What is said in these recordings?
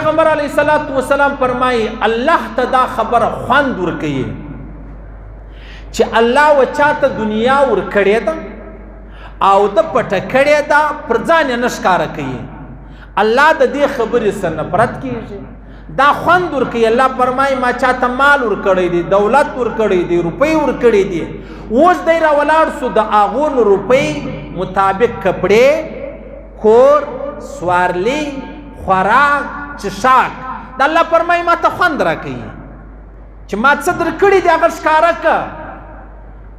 پیغمبر علیہ الصلوۃ والسلام فرمایي الله ته دا خبره خوند ورکوي چې الله وچاته دنیا ورکړې ده او د پټه کړې ده پر ځان یې نه ښکاره کوي. الله د دې خبرې څخه نفرت کیږي، دا خوند ورکوي. الله فرمایي ما چاته مال ورکړی دی، دولت ورکړی دی، روپۍ ورکړی دی، اوس دی راولاړ سو د هغو روپۍ مطابق کپړې، کور، سوارلي، خوراک، چشاک. د الله فرمایي ما ته خوند راکوي چې ما څه درکړي دي هغه ښکاره که،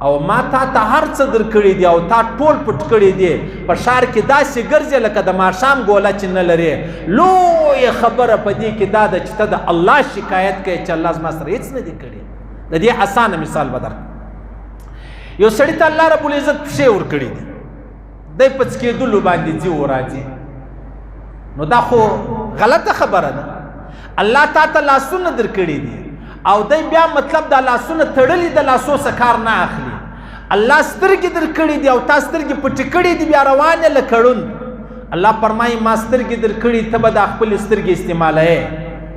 او ما ته هر څه درکړي دي او تا ټول پټ کړي دي. په ښار کې داسې ګرځې لکه د ماښام ګوله چې نه لرې. لویه خبره په دې کې دا ده چې ته د الله شکایت کوې چې الله زما سره هېڅ نه دي کړي. د دې اسانه مثال به درکړم. یو سړي ته الله رب العزت پښې ورکړي دي، دی په څکېدلو باندې ځي او راځي، نو دا خو غلطه خبره ده. الله تا ته لاسونه درکړي دي او دی بیا مطلب دا لاسونه تړلي د لاسو څخه کار نه اخلي. الله سترګې درکړي دي او تا سترګې پټې کړي دي، بیا روان یې لکه ړوند. الله فرمایي ما سترګې درکړي، ته به دا خپلې سترګې استعمالوې،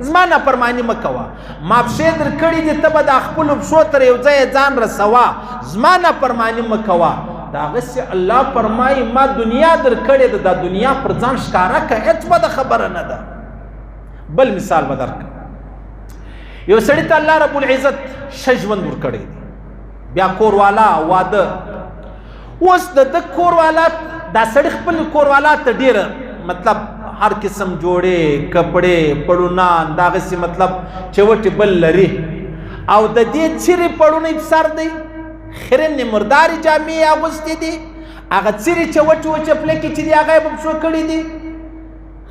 زما نافرماني مه کوه. ما پښې درکړي دي، ته به دا خپلو پښو تر یو ځایه ځان رسوه، زما نافرماني مه کوه. داغسې الله فرمایي ما دنیا درکړې ده، دا دنیا پر ځان ښکاره که، هېڅ بده خبره نه ده. بل مثال به درکړم. یو سړي ته الله رب العزت ښه ژوند ورکړی دی، بیا کوروالا واده. اوس د ده کوروالا دا سړي خپل کوروالا ته ډېره مطلب هر قسم جوړې، کپړې، پړونان، دغسې مطلب چوټې بل لري، او د دې څیرې پړونی په سر دی، خرنې مردارې جامې یې اغوستې دي، هغه څیرې چوټې وچپلکې چې دي هغه یې په پښو کړي دي.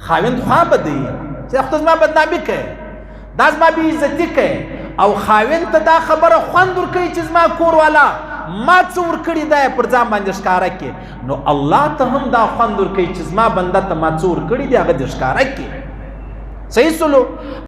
خاوند خوا به دی چې خو زما بدنامي کوي، دا زما بې عزتي کوي، او خاوند ته دا خبره خوند ورکوي چې زما کوروالا ما څه ورکړي دا یې پر ځان باندې ښکاره کړي. نو الله ته هم دا خوند ورکوي چې زما بنده ته ما څه ورکړي دي هغه دې ښکاره کړي. صحیح سلو.